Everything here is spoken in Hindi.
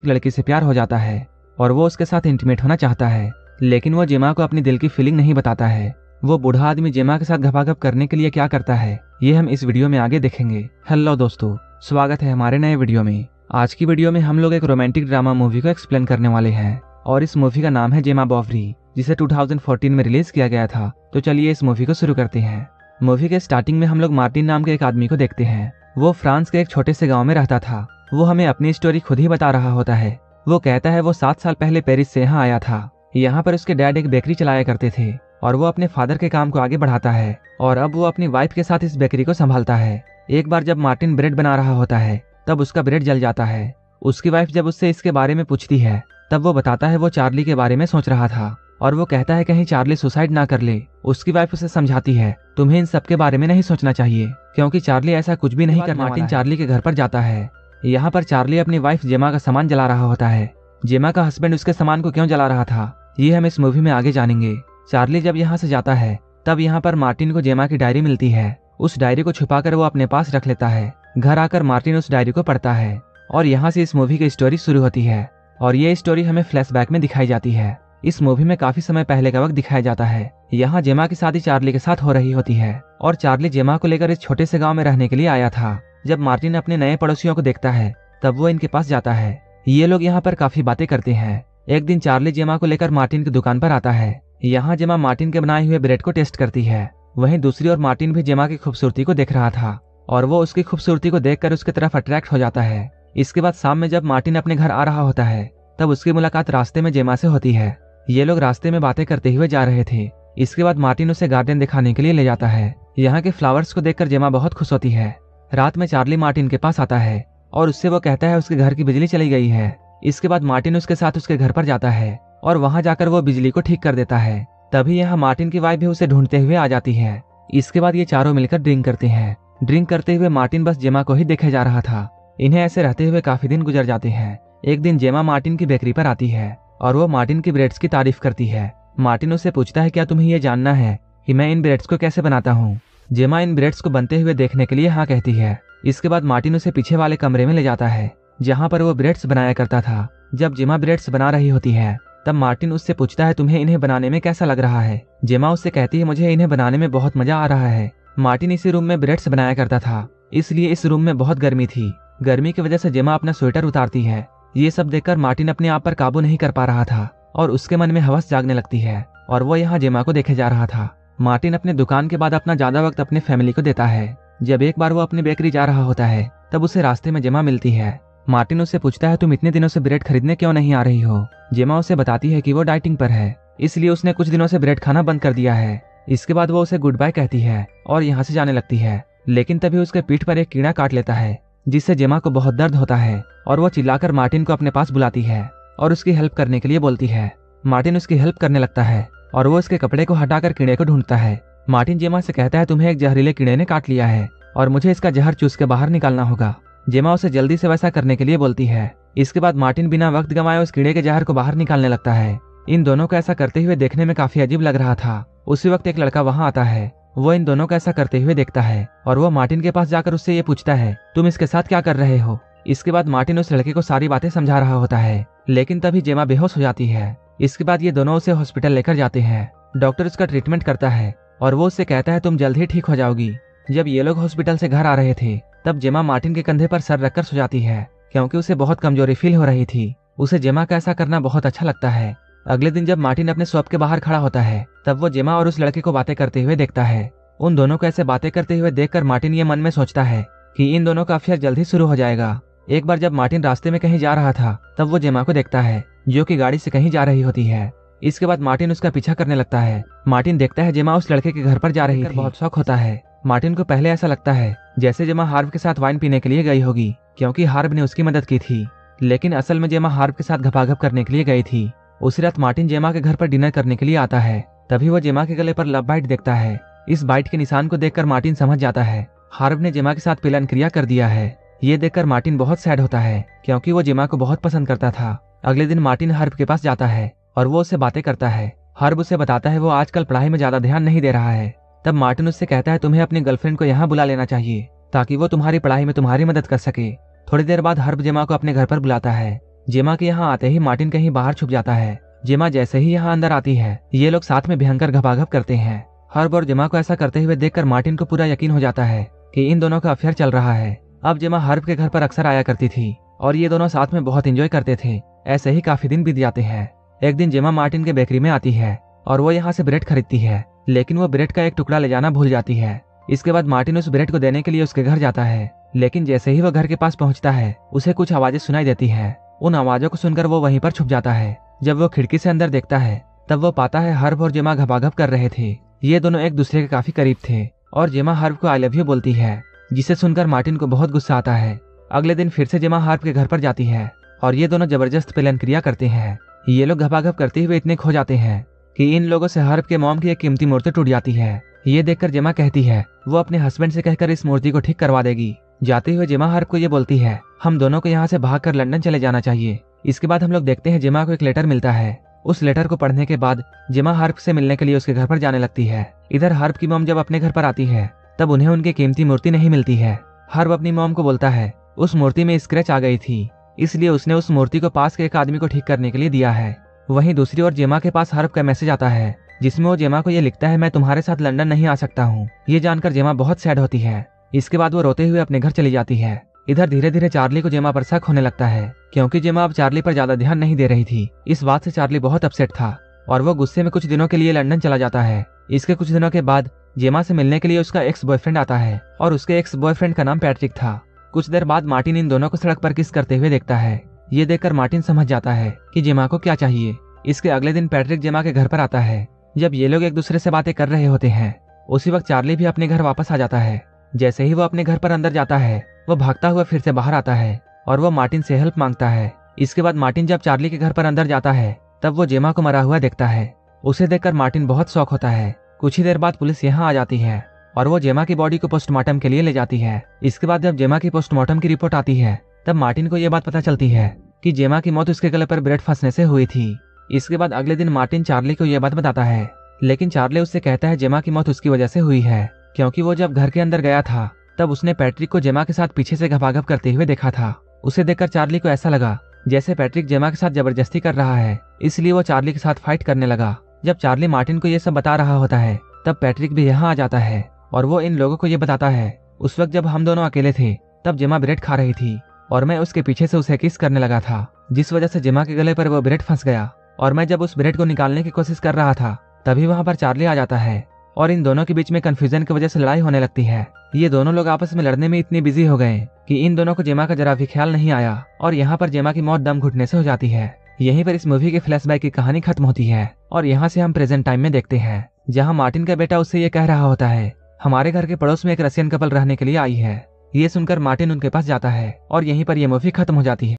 लड़की से प्यार हो जाता है और वो उसके साथ इंटीमेट होना चाहता है, लेकिन वो जेमा को अपनी दिल की फीलिंग नहीं बताता है। वो बूढ़ा आदमी जेमा के साथ घपाघप करने के लिए क्या करता है, ये हम इस वीडियो में आगे देखेंगे। हेलो दोस्तों, स्वागत है हमारे नए वीडियो में। आज की वीडियो में हम लोग एक रोमांटिक ड्रामा मूवी को एक्सप्लेन करने वाले हैं और इस मूवी का नाम है जेमा बॉवरी, जिसे 2014 में रिलीज किया गया था। तो चलिए इस मूवी को शुरू करते हैं। मूवी के स्टार्टिंग में हम लोग मार्टिन नाम के एक आदमी को देखते हैं। वो फ्रांस के एक छोटे से गांव में रहता था। वो हमें अपनी स्टोरी खुद ही बता रहा होता है। वो कहता है वो 7 साल पहले पेरिस से यहाँ आया था। यहाँ पर उसके डैड एक बेकरी चलाया करते थे और वो अपने फादर के काम को आगे बढ़ाता है और अब वो अपनी वाइफ के साथ इस बेकरी को संभालता है। एक बार जब मार्टिन ब्रेड बना रहा होता है तब उसका ब्रेड जल जाता है। उसकी वाइफ जब उससे इसके बारे में पूछती है तब वो बताता है वो चार्ली के बारे में सोच रहा था और वो कहता है कहीं चार्ली सुसाइड ना कर ले। उसकी वाइफ उसे समझाती है तुम्हें इन सब के बारे में नहीं सोचना चाहिए क्योंकि चार्ली ऐसा कुछ भी नहीं करने वाला है। मार्टिन चार्ली के घर पर जाता है। यहाँ पर चार्ली अपनी वाइफ जेमा का सामान जला रहा होता है। जेमा का हस्बैंड उसके सामान को क्यों जला रहा था ये हम इस मूवी में आगे जानेंगे। चार्ली जब यहाँ से जाता है तब यहाँ पर मार्टिन को जेमा की डायरी मिलती है। उस डायरी को छुपाकर वो अपने पास रख लेता है। घर आकर मार्टिन उस डायरी को पढ़ता है और यहाँ से इस मूवी की स्टोरी शुरू होती है और ये स्टोरी हमें फ्लैशबैक में दिखाई जाती है। इस मूवी में काफी समय पहले का वक्त दिखाया जाता है। यहाँ जेमा की शादी चार्ली के साथ हो रही होती है और चार्ली जेमा को लेकर इस छोटे से गांव में रहने के लिए आया था। जब मार्टिन अपने नए पड़ोसियों को देखता है तब वो इनके पास जाता है। ये लोग यहाँ पर काफी बातें करते हैं। एक दिन चार्ली जेमा को लेकर मार्टिन की दुकान पर आता है। यहाँ जेमा मार्टिन के बनाए हुए ब्रेड को टेस्ट करती है। वहीं दूसरी ओर मार्टिन भी जेमा की खूबसूरती को देख रहा था और वो उसकी खूबसूरती को देखकर उसकी तरफ अट्रैक्ट हो जाता है। इसके बाद शाम में जब मार्टिन अपने घर आ रहा होता है तब उसकी मुलाकात रास्ते में जेमा से होती है। ये लोग रास्ते में बातें करते हुए जा रहे थे। इसके बाद मार्टिन उसे गार्डन दिखाने के लिए ले जाता है। यहाँ के फ्लावर्स को देखकर जेमा बहुत खुश होती है। रात में चार्ली मार्टिन के पास आता है और उससे वो कहता है उसके घर की बिजली चली गई है। इसके बाद मार्टिन उसके साथ उसके घर पर जाता है और वहां जाकर वो बिजली को ठीक कर देता है। तभी यहाँ मार्टिन की वाइफ भी उसे ढूंढते हुए आ जाती है। इसके बाद ये चारों मिलकर ड्रिंक करते हैं। ड्रिंक करते हुए मार्टिन बस जेमा को ही देखे जा रहा था। इन्हें ऐसे रहते हुए काफी दिन गुजर जाते हैं। एक दिन जेमा मार्टिन की बेकरी पर आती है और वो मार्टिन की ब्रेड्स की तारीफ करती है। मार्टिन उससे पूछता है क्या तुम्हें ये जानना है कि मैं इन ब्रेड्स को कैसे बनाता हूँ। जेमा इन ब्रेड्स को बनते हुए देखने के लिए हाँ कहती है। इसके बाद मार्टिन उसे पीछे वाले कमरे में ले जाता है जहाँ पर वो ब्रेड्स बनाया करता था। जब जेमा ब्रेड्स बना रही होती है तब मार्टिन उससे पूछता है तुम्हें इन्हें बनाने में कैसा लग रहा है। जेमा उससे कहती है मुझे इन्हें बनाने में बहुत मजा आ रहा है। मार्टिन इसी रूम में ब्रेड्स बनाया करता था, इसलिए इस रूम में बहुत गर्मी थी। गर्मी की वजह से जेमा अपना स्वेटर उतारती है। ये सब देखकर मार्टिन अपने आप पर काबू नहीं कर पा रहा था और उसके मन में हवस जागने लगती है और वो यहाँ जेमा को देखे जा रहा था। मार्टिन अपने दुकान के बाद अपना ज्यादा वक्त अपने फैमिली को देता है। जब एक बार वो अपनी बेकरी जा रहा होता है तब उसे रास्ते में जेमा मिलती है। मार्टिन उससे पूछता है तुम इतने दिनों से ब्रेड खरीदने क्यों नहीं आ रही हो। जेमा उसे बताती है कि वो डाइटिंग पर है, इसलिए उसने कुछ दिनों से ब्रेड खाना बंद कर दिया है। इसके बाद वो उसे गुड बाय कहती है और यहाँ से जाने लगती है, लेकिन तभी उसके पीठ पर एक कीड़ा काट लेता है जिससे जेमा को बहुत दर्द होता है और वो चिल्लाकर मार्टिन को अपने पास बुलाती है और उसकी हेल्प करने के लिए बोलती है। मार्टिन उसकी हेल्प करने लगता है और वो उसके कपड़े को हटाकर कीड़े को ढूंढता है। मार्टिन जेमा से कहता है तुम्हें एक जहरीले कीड़े ने काट लिया है और मुझे इसका जहर चूस के बाहर निकालना होगा। जेमा उसे जल्दी से वैसा करने के लिए बोलती है। इसके बाद मार्टिन बिना वक्त गंवाए उस कीड़े के जहर को बाहर निकालने लगता है। इन दोनों को ऐसा करते हुए देखने में काफी अजीब लग रहा था। उसी वक्त एक लड़का वहां आता है। वो इन दोनों को ऐसा करते हुए देखता है और वो मार्टिन के पास जाकर उससे ये पूछता है तुम इसके साथ क्या कर रहे हो। इसके बाद मार्टिन उस लड़के को सारी बातें समझा रहा होता है, लेकिन तभी जेमा बेहोश हो जाती है। इसके बाद ये दोनों उसे हॉस्पिटल लेकर जाते हैं। डॉक्टर उसका ट्रीटमेंट करता है और वो उससे कहता है तुम जल्द ही ठीक हो जाओगी। जब ये लोग हॉस्पिटल से घर आ रहे थे तब जेमा मार्टिन के कंधे पर सर रखकर सो जाती है क्योंकि उसे बहुत कमजोरी फील हो रही थी। उसे जेमा का ऐसा करना बहुत अच्छा लगता है। अगले दिन जब मार्टिन अपने शॉप के बाहर खड़ा होता है तब वो जेमा और उस लड़के को बातें करते हुए देखता है। उन दोनों को ऐसे बातें करते हुए देखकर मार्टिन ये मन में सोचता है कि इन दोनों का अफेयर जल्द ही शुरू हो जाएगा। एक बार जब मार्टिन रास्ते में कहीं जा रहा था तब वो जेमा को देखता है जो कि गाड़ी से कहीं जा रही होती है। इसके बाद मार्टिन उसका पीछा करने लगता है। मार्टिन देखता है जेमा उस लड़के के घर पर जा रही थी। बहुत शौक होता है। मार्टिन को पहले ऐसा लगता है जैसे जेमा हार्व के साथ वाइन पीने के लिए गई होगी क्योंकि हार्व ने उसकी मदद की थी, लेकिन असल में जेमा हार्व के साथ घपाघप करने के लिए गई थी। उसी रात मार्टिन जेमा के घर पर डिनर करने के लिए आता है। तभी वो जेमा के गले पर लव बाइट देखता है। इस बाइट के निशान को देखकर मार्टिन समझ जाता है हार्व ने जेमा के साथ पिलन क्रिया कर दिया है। ये देखकर मार्टिन बहुत सैड होता है क्योंकि वो जेमा को बहुत पसंद करता था। अगले दिन मार्टिन हार्व के पास जाता है और वो उससे बातें करता है। हार्व उसे बताता है वो आजकल पढ़ाई में ज्यादा ध्यान नहीं दे रहा है। तब मार्टिन उससे कहता है तुम्हें अपनी गर्लफ्रेंड को यहाँ बुला लेना चाहिए ताकि वो तुम्हारी पढ़ाई में तुम्हारी मदद कर सके। थोड़ी देर बाद हार्व जेमा को अपने घर पर बुलाता है। जेमा के यहाँ आते ही मार्टिन कहीं बाहर छुप जाता है। जेमा जैसे ही यहाँ अंदर आती है, ये लोग साथ में भयंकर घपाघप करते हैं। हर्ब और जेमा को ऐसा करते हुए देखकर मार्टिन को पूरा यकीन हो जाता है कि इन दोनों का अफेयर चल रहा है। अब जेमा हर्ब के घर पर अक्सर आया करती थी और ये दोनों साथ में बहुत एंजॉय करते थे। ऐसे ही काफी दिन बीत जाते हैं। एक दिन जेमा मार्टिन के बेकरी में आती है और वो यहाँ से ब्रेड खरीदती है, लेकिन वो ब्रेड का एक टुकड़ा ले जाना भूल जाती है। इसके बाद मार्टिन उस ब्रेड को देने के लिए उसके घर जाता है, लेकिन जैसे ही वो घर के पास पहुंचता है, उसे कुछ आवाजें सुनाई देती है। उन आवाजों को सुनकर वो वहीं पर छुप जाता है। जब वो खिड़की से अंदर देखता है, तब वो पाता है हर्ब और जेमा घपाघप कर रहे थे। ये दोनों एक दूसरे के काफी करीब थे और जेमा हर्ब को आई लव यू बोलती है, जिसे सुनकर मार्टिन को बहुत गुस्सा आता है। अगले दिन फिर से जेमा हर्ब के घर पर जाती है और ये दोनों जबरदस्त पेलन क्रिया करते हैं। ये लोग घपाघप करते हुए इतने खो जाते हैं कि इन लोगों से हर्ब के मॉम की एक कीमती मूर्ति टूट जाती है। ये देखकर जेमा कहती है वो अपने हस्बैंड से कहकर इस मूर्ति को ठीक करवा देगी। जाते हुए जेमा हर्ब को ये बोलती है हम दोनों को यहाँ से भागकर लंदन चले जाना चाहिए। इसके बाद हम लोग देखते हैं जेमा को एक लेटर मिलता है। उस लेटर को पढ़ने के बाद जेमा हर्ब से मिलने के लिए उसके घर पर जाने लगती है। इधर हर्ब की मॉम जब अपने घर पर आती है, तब उन्हें उनकी कीमती मूर्ति नहीं मिलती है। हर्ब अपनी मॉम को बोलता है उस मूर्ति में स्क्रैच आ गई थी, इसलिए उसने उस मूर्ति को पास के एक आदमी को ठीक करने के लिए दिया है। वहीं दूसरी ओर जेमा के पास हर्ब का मैसेज आता है, जिसमें वो जेमा को ये लिखता है मैं तुम्हारे साथ लंदन नहीं आ सकता हूँ। ये जानकर जेमा बहुत सैड होती है। इसके बाद वो रोते हुए अपने घर चली जाती है। इधर धीरे धीरे चार्ली को जेमा पर शक होने लगता है, क्योंकि जेमा अब चार्ली पर ज्यादा ध्यान नहीं दे रही थी। इस बात से चार्ली बहुत अपसेट था और वो गुस्से में कुछ दिनों के लिए लंदन चला जाता है। इसके कुछ दिनों के बाद जेमा से मिलने के लिए उसका एक्स बॉयफ्रेंड आता है और उसके एक्स बॉयफ्रेंड का नाम पैट्रिक था। कुछ देर बाद मार्टिन इन दोनों को सड़क पर किस करते हुए देखता है। ये देखकर मार्टिन समझ जाता है कि जेमा को क्या चाहिए। इसके अगले दिन पैट्रिक जेमा के घर पर आता है। जब ये लोग एक दूसरे से बातें कर रहे होते हैं, उसी वक्त चार्ली भी अपने घर वापस आ जाता है। जैसे ही वो अपने घर पर अंदर जाता है, वो भागता हुआ फिर से बाहर आता है और वो मार्टिन से हेल्प मांगता है। इसके बाद मार्टिन जब चार्ली के घर पर अंदर जाता है, तब वो जेमा को मरा हुआ देखता है। उसे देखकर मार्टिन बहुत शॉक होता है। कुछ ही देर बाद पुलिस यहाँ आ जाती है और वो जेमा की बॉडी को पोस्टमार्टम के लिए ले जाती है। इसके बाद जब जेमा की पोस्टमार्टम की रिपोर्ट आती है, तब मार्टिन को यह बात पता चलती है कि जेमा की मौत उसके गले पर ब्रेड फंसने से हुई थी। इसके बाद अगले दिन मार्टिन चार्ली को यह बात बताता है, लेकिन चार्ली उससे कहता है जेमा की मौत उसकी वजह से हुई है, क्योंकि वो जब घर के अंदर गया था, तब उसने पैट्रिक को जेमा के साथ पीछे से घपाघप करते हुए देखा था। उसे देखकर चार्ली को ऐसा लगा जैसे पैट्रिक जेमा के साथ जबरदस्ती कर रहा है, इसलिए वो चार्ली के साथ फाइट करने लगा। जब चार्ली मार्टिन को ये सब बता रहा होता है, तब पैट्रिक भी यहाँ आ जाता है और वो इन लोगों को ये बताता है उस वक्त जब हम दोनों अकेले थे, तब जेमा ब्रेड खा रही थी और मैं उसके पीछे से उसे किस करने लगा था, जिस वजह से जेमा के गले पर वो ब्रेड फंस गया। और मैं जब उस ब्रेड को निकालने की कोशिश कर रहा था, तभी वहां पर चार्ली आ जाता है और इन दोनों के बीच में कंफ्यूजन की वजह से लड़ाई होने लगती है। ये दोनों लोग आपस में लड़ने में इतने बिजी हो गए कि इन दोनों को जेमा का जरा भी ख्याल नहीं आया और यहाँ पर जेमा की मौत दम घुटने से हो जाती है। यहीं पर इस मूवी के फ्लैशबैक की कहानी खत्म होती है और यहाँ से हम प्रेजेंट टाइम में देखते हैं, जहाँ मार्टिन का बेटा उससे ये कह रहा होता है हमारे घर के पड़ोस में एक रशियन कपल रहने के लिए आई है। ये सुनकर मार्टिन उनके पास जाता है और यहीं पर यह मूवी खत्म हो जाती है।